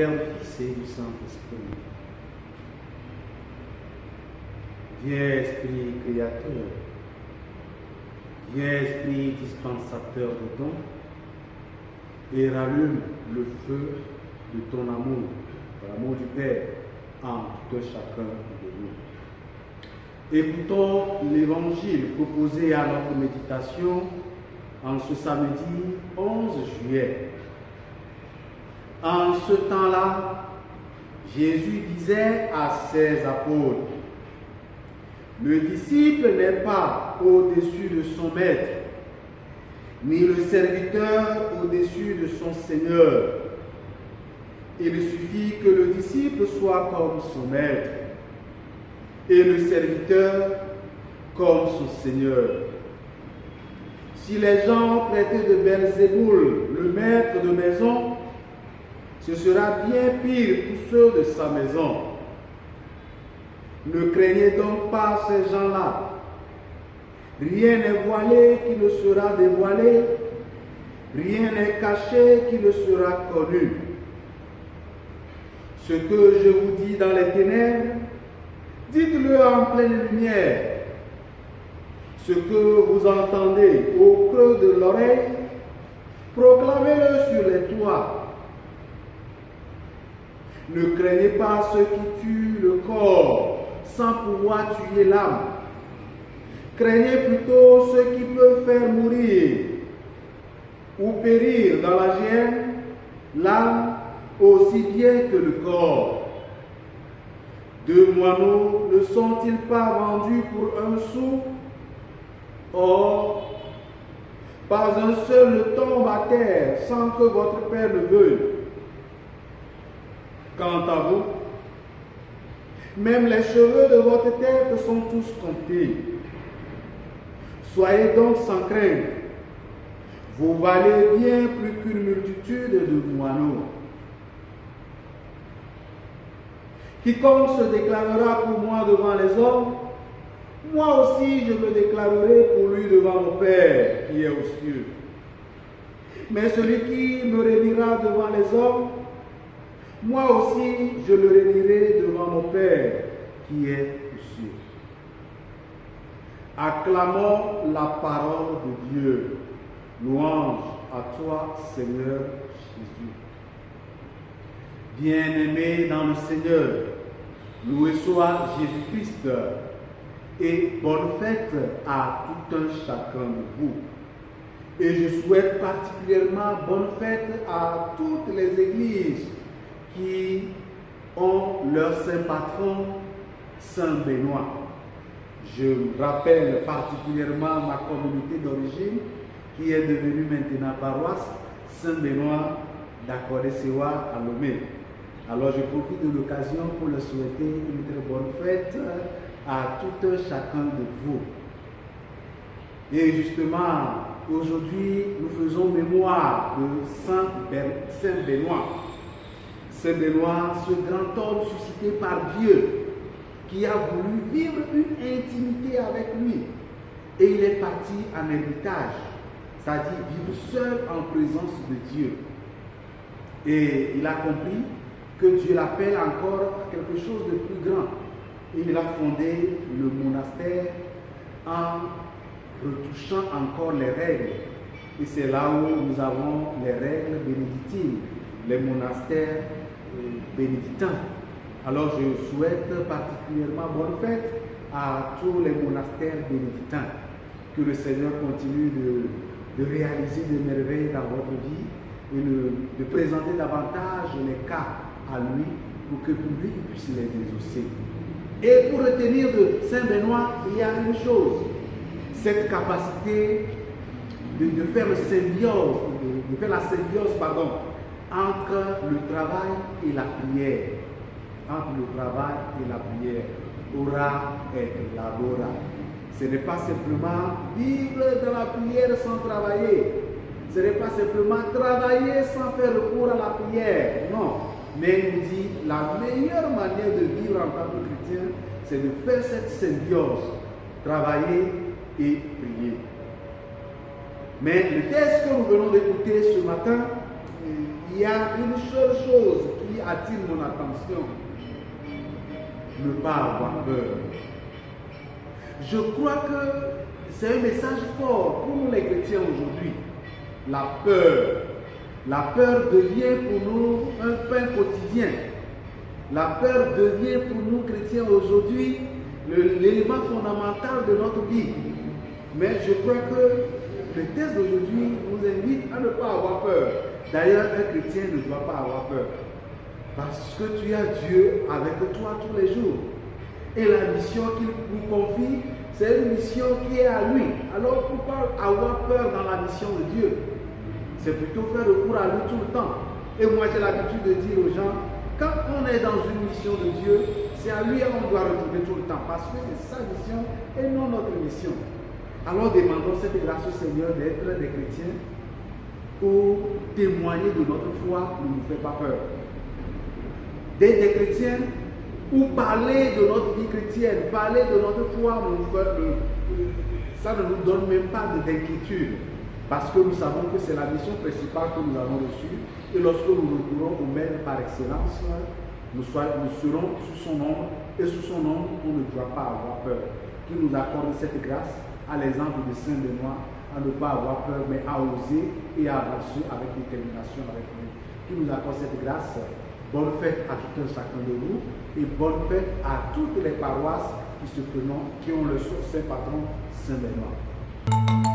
lanterne fixée du Saint-Esprit. Viens Esprit créateur, viens Esprit dispensateur de dons, et rallume le feu de ton amour, de l'amour du Père, en tout chacun de nous. Écoutons l'évangile proposé à notre méditation en ce samedi 11 juillet. En ce temps-là, Jésus disait à ses apôtres, « Le disciple n'est pas au-dessus de son maître, ni le serviteur au-dessus de son Seigneur. Il suffit que le disciple soit comme son maître, et le serviteur comme son Seigneur. Si les gens traitaient de Belzéboul, le maître de maison, ce sera bien pire pour ceux de sa maison. Ne craignez donc pas ces gens-là. Rien n'est voilé qui ne sera dévoilé, rien n'est caché qui ne sera connu. Ce que je vous dis dans les ténèbres, dites-le en pleine lumière. Ce que vous entendez au creux de l'oreille, proclamez-le sur les toits. Ne craignez pas ceux qui tuent le corps sans pouvoir tuer l'âme. Craignez plutôt ceux qui peuvent faire mourir ou périr dans la géhenne, l'âme aussi bien que le corps. 2 moineaux ne sont-ils pas vendus pour 1 sou? Or, pas un seul ne tombe à terre sans que votre Père le veuille. Quant à vous, même les cheveux de votre tête sont tous comptés. Soyez donc sans crainte. Vous valez bien plus qu'une multitude de moineaux. Quiconque se déclarera pour moi devant les hommes, moi aussi je me déclarerai pour lui devant mon Père qui est aux cieux. Mais celui qui me réunira devant les hommes, moi aussi je le réunirai devant mon Père qui est aux cieux. Acclamons la parole de Dieu. Louange à toi, Seigneur Jésus. Bien-aimés dans le Seigneur, loué soit Jésus-Christ et bonne fête à tout un chacun de vous. Et je souhaite particulièrement bonne fête à toutes les églises qui ont leur saint patron, Saint Benoît. Je rappelle particulièrement ma communauté d'origine qui est devenue maintenant paroisse Saint Benoît d'Akodesewa à Lomé. Alors je profite de l'occasion pour leur souhaiter une très bonne fête à tout un chacun de vous. Et justement, aujourd'hui, nous faisons mémoire de Saint Benoît. Saint Benoît, ce grand homme suscité par Dieu, qui a voulu vivre une intimité avec lui. Et il est parti en héritage, c'est-à-dire vivre seul en présence de Dieu. Et il a compris que Dieu l'appelle encore à quelque chose de plus grand. Et il a fondé le monastère en retouchant encore les règles. Et c'est là où nous avons les règles bénédictines, les monastères bénédictins. Alors je souhaite particulièrement bonne fête à tous les monastères bénédictins. Que le Seigneur continue de réaliser des merveilles dans votre vie et de présenter davantage les cas à lui pour que le public puisse les exaucer. Et pour retenir de Saint Benoît, il y a une chose, cette capacité de faire la symbiose entre le travail et la prière. Entre le travail et la prière. Ora et labora. Ce n'est pas simplement vivre dans la prière sans travailler. Ce n'est pas simplement travailler sans faire recours à la prière. Non. Mais il nous dit la meilleure manière de vivre en tant que chrétien, c'est de faire cette symbiose. Travailler et prier. Mais le texte que nous venons d'écouter ce matin, il y a une seule chose qui attire mon attention. Ne pas avoir peur. Je crois que c'est un message fort pour nous les chrétiens aujourd'hui. La peur. La peur devient pour nous un pain quotidien. La peur devient pour nous chrétiens aujourd'hui l'élément fondamental de notre vie. Mais je crois que le texte d'aujourd'hui nous invite à ne pas avoir peur. D'ailleurs, un chrétien ne doit pas avoir peur. Parce que tu as Dieu avec toi tous les jours. Et la mission qu'il nous confie, c'est une mission qui est à lui. Alors pourquoi avoir peur dans la mission de Dieu? C'est plutôt faire recours à lui tout le temps. Et moi j'ai l'habitude de dire aux gens, quand on est dans une mission de Dieu, c'est à lui qu'on doit retourner tout le temps. Parce que c'est sa mission et non notre mission. Alors demandons cette grâce au Seigneur d'être des chrétiens pour témoigner de notre foi ne nous fait pas peur. D'être des chrétiens ou parler de notre vie chrétienne, parler de notre foi, ça ne nous donne même pas d'inquiétude. Parce que nous savons que c'est la mission principale que nous avons reçue. Et lorsque nous recourons au Maître par excellence, nous serons sous son ombre. Et sous son ombre, on ne doit pas avoir peur. Qu'il nous accorde cette grâce, à l'exemple de Saint Benoît, à ne pas avoir peur, mais à oser et à avancer avec détermination avec lui. Qu'il nous accorde cette grâce. Bonne fête à tout un chacun de vous et bonne fête à toutes les paroisses qui ont le Saint Patron Saint Benoît.